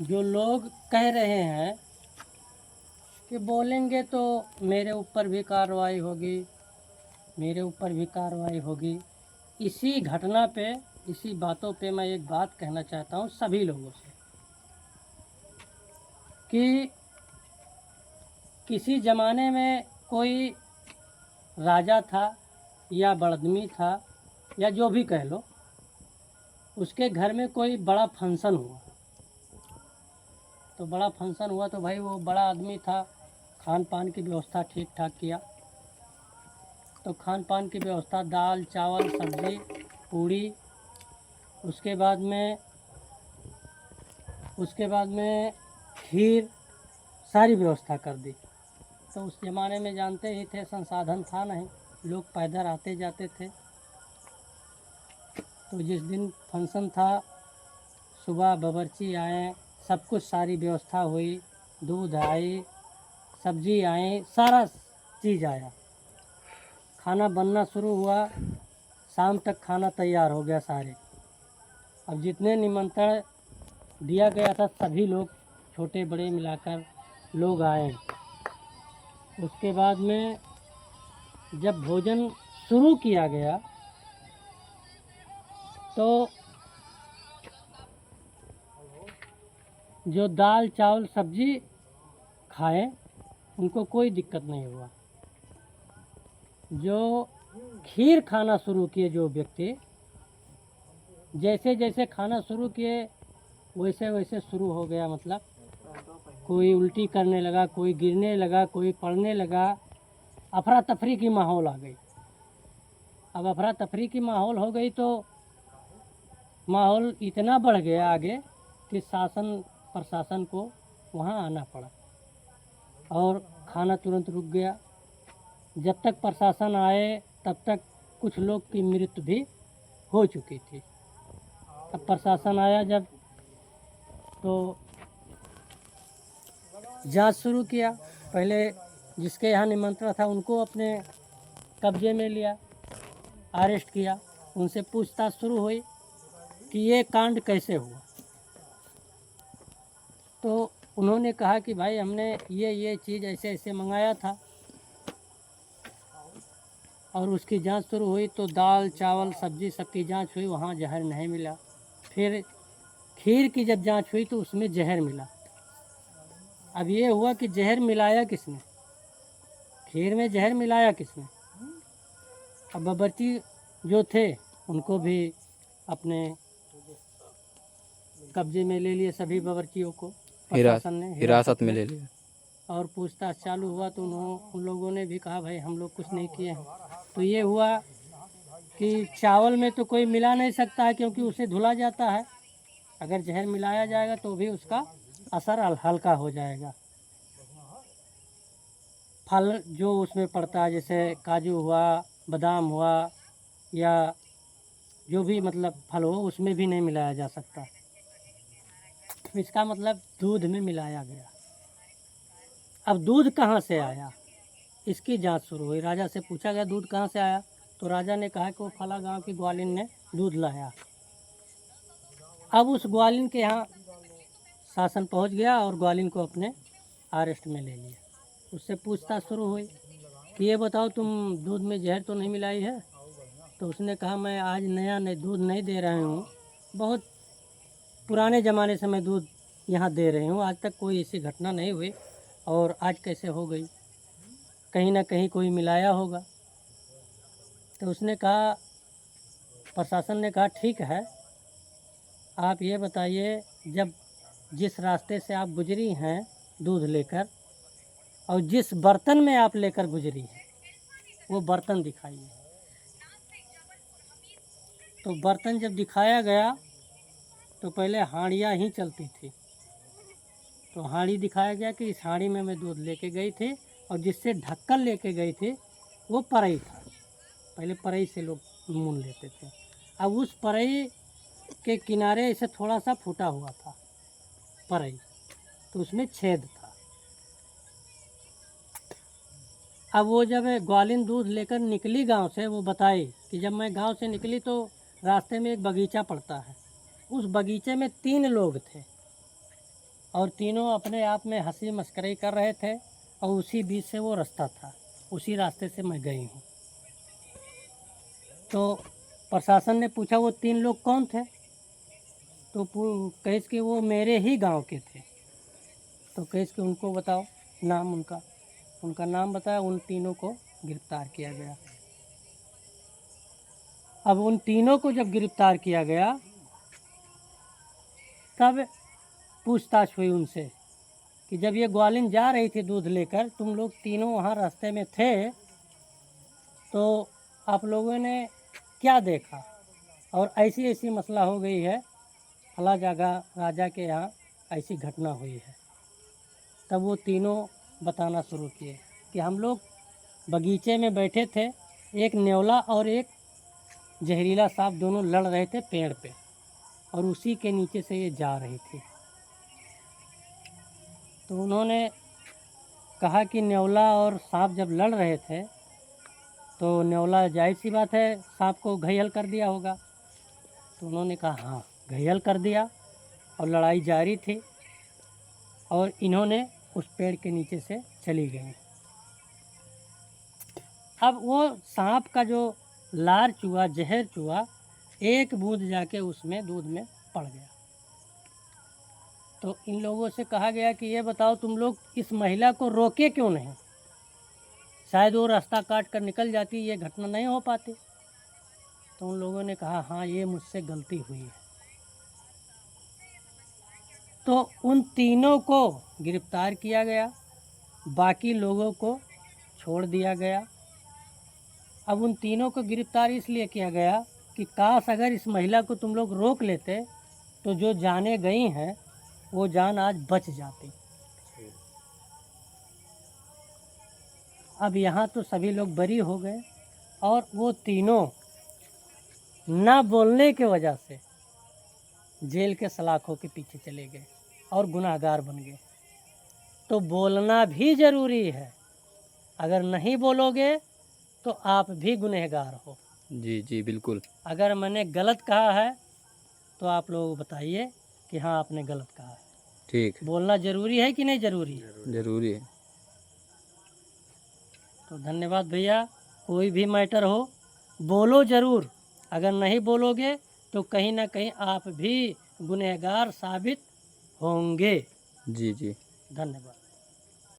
जो लोग कह रहे हैं कि बोलेंगे तो मेरे ऊपर भी कार्रवाई होगी, मेरे ऊपर भी कार्रवाई होगी, इसी घटना पे, इसी बातों पे मैं एक बात कहना चाहता हूँ सभी लोगों से कि किसी ज़माने में कोई राजा था या बड़आदमी था या जो भी कह लो, उसके घर में कोई बड़ा फंक्शन हुआ। तो बड़ा फंक्शन हुआ तो भाई वो बड़ा आदमी था, खान पान की व्यवस्था ठीक ठाक किया। तो खान पान की व्यवस्था दाल चावल सब्ज़ी पूड़ी, उसके बाद में खीर, सारी व्यवस्था कर दी। तो उस ज़माने में जानते ही थे संसाधन था नहीं, लोग पैदल आते जाते थे। तो जिस दिन फंक्शन था सुबह बावर्ची आए, सब कुछ सारी व्यवस्था हुई, दूध आई, सब्जी आई, सारा चीज़ आया, खाना बनना शुरू हुआ, शाम तक खाना तैयार हो गया सारे। अब जितने निमंत्रण दिया गया था सभी लोग, छोटे बड़े मिलाकर लोग आए। उसके बाद में जब भोजन शुरू किया गया तो जो दाल चावल सब्जी खाए उनको कोई दिक्कत नहीं हुआ। जो खीर खाना शुरू किए जो व्यक्ति, जैसे जैसे खाना शुरू किए वैसे वैसे शुरू हो गया, मतलब कोई उल्टी करने लगा, कोई गिरने लगा, कोई पड़ने लगा, अफरा तफरी की माहौल आ गई। अब अफरा तफरी की माहौल हो गई तो माहौल इतना बढ़ गया आगे कि शासन प्रशासन को वहाँ आना पड़ा और खाना तुरंत रुक गया। जब तक प्रशासन आए तब तक कुछ लोग की मृत्यु भी हो चुकी थी। अब प्रशासन आया जब तो जांच शुरू किया। पहले जिसके यहाँ निमंत्रण था उनको अपने कब्जे में लिया, अरेस्ट किया, उनसे पूछताछ शुरू हुई कि ये कांड कैसे हुआ। तो उन्होंने कहा कि भाई हमने ये चीज़ ऐसे ऐसे मंगाया था, और उसकी जांच शुरू हुई तो दाल चावल सब्जी सबकी जांच हुई, वहाँ जहर नहीं मिला। फिर खीर की जब जांच हुई तो उसमें जहर मिला। अब ये हुआ कि जहर मिलाया किसने, खीर में जहर मिलाया किसने। अब बावर्ची जो थे उनको भी अपने कब्जे में ले लिए, सभी बावर्चियों को प्रशासन ने हिरासत में ले लिया। और पूछताछ चालू हुआ तो उन लोगों ने भी कहा भाई हम लोग कुछ नहीं किए हैं। तो ये हुआ कि चावल में तो कोई मिला नहीं सकता है क्योंकि उसे धुला जाता है, अगर जहर मिलाया जाएगा तो भी उसका असर हल्का हो जाएगा। फल जो उसमें पड़ता है जैसे काजू हुआ, बादाम हुआ, या जो भी मतलब फल हो उसमें भी नहीं मिलाया जा सकता। इसका मतलब दूध में मिलाया गया। अब दूध कहाँ से आया, इसकी जांच शुरू हुई। राजा से पूछा गया दूध कहाँ से आया, तो राजा ने कहा कि वो फला गांव की ग्वालिन ने दूध लाया। अब उस ग्वालिन के यहाँ शासन पहुँच गया और ग्वालिन को अपने अरेस्ट में ले लिया। उससे पूछताछ शुरू हुई कि ये बताओ तुम दूध में जहर तो नहीं मिलाई है। तो उसने कहा मैं आज नया दूध नहीं दे रही हूँ, बहुत पुराने ज़माने से मैं दूध यहाँ दे रही हूँ, आज तक कोई ऐसी घटना नहीं हुई, और आज कैसे हो गई, कहीं ना कहीं कोई मिलाया होगा। तो उसने कहा, प्रशासन ने कहा ठीक है, आप ये बताइए जब जिस रास्ते से आप गुजरी हैं दूध लेकर और जिस बर्तन में आप लेकर गुजरी हैं वो बर्तन दिखाइए। तो बर्तन जब दिखाया गया तो पहले हांडियाँ ही चलती थी, तो हांडी दिखाया गया कि इस हांडी में मैं दूध लेके गई थी, और जिससे ढक्कन लेके गई थी वो परई था। पहले परई से लोग मून लेते थे। अब उस परई के किनारे ऐसे थोड़ा सा फूटा हुआ था परई, तो उसमें छेद था। अब वो जब ग्वालिन दूध लेकर निकली गांव से, वो बताई कि जब मैं गांव से निकली तो रास्ते में एक बगीचा पड़ता है, उस बगीचे में 3 लोग थे। और तीनों अपने आप में हंसी मस्करी कर रहे थे और उसी बीच से वो रास्ता था, उसी रास्ते से मैं गई हूँ। तो प्रशासन ने पूछा वो 3 लोग कौन थे? तो कहे कि वो मेरे ही गांव के थे। तो कहे कि उनको बताओ नाम उनका। उनका नाम बताया, उन तीनों को गिरफ्तार किया गया। अब उन तीनों को जब गिरफ्तार किया गया तब पूछताछ हुई उनसे कि जब ये ग्वालिन जा रही थी दूध लेकर, तुम लोग तीनों वहाँ रास्ते में थे, तो आप लोगों ने क्या देखा? और ऐसी ऐसी मसला हो गई है, फला जगह राजा के यहाँ ऐसी घटना हुई है। तब वो तीनों बताना शुरू किए कि हम लोग बगीचे में बैठे थे, एक न्योला और एक जहरीला सांप दोनों लड़ रहे थे पेड़ पे, और उसी के नीचे से ये जा रही थी। तो उन्होंने कहा कि न्योला और सांप जब लड़ रहे थे तो न्योला जाहिर सी बात है सांप को घायल कर दिया होगा। तो उन्होंने कहा हाँ, घायल कर दिया, और लड़ाई जारी थी और इन्होंने उस पेड़ के नीचे से चली गई। अब वो सांप का जो लार चूहा, जहर चूहा, एक बूंद जाके उसमें दूध में पड़ गया। तो इन लोगों से कहा गया कि ये बताओ तुम लोग इस महिला को रोके क्यों नहीं? शायद वो रास्ता काट कर निकल जाती, ये घटना नहीं हो पाती। तो उन लोगों ने कहा हाँ, ये मुझसे गलती हुई है। तो उन तीनों को गिरफ्तार किया गया, बाकी लोगों को छोड़ दिया गया। अब उन तीनों को गिरफ्तार इसलिए किया गया कि काश अगर इस महिला को तुम लोग रोक लेते तो जो जाने गई हैं वो जान आज बच जाती। अब यहाँ तो सभी लोग बरी हो गए और वो तीनों ना बोलने के वजह से जेल के सलाखों के पीछे चले गए और गुनाहगार बन गए। तो बोलना भी ज़रूरी है, अगर नहीं बोलोगे तो आप भी गुनहगार हो। जी जी बिल्कुल। अगर मैंने गलत कहा है तो आप लोग बताइए कि हाँ आपने गलत कहा है। ठीक, बोलना ज़रूरी है कि नहीं ज़रूरी है? जरूरी है। तो धन्यवाद भैया। कोई भी मैटर हो बोलो ज़रूर, अगर नहीं बोलोगे तो कहीं ना कहीं आप भी गुनहगार साबित होंगे। जी जी। धन्यवाद।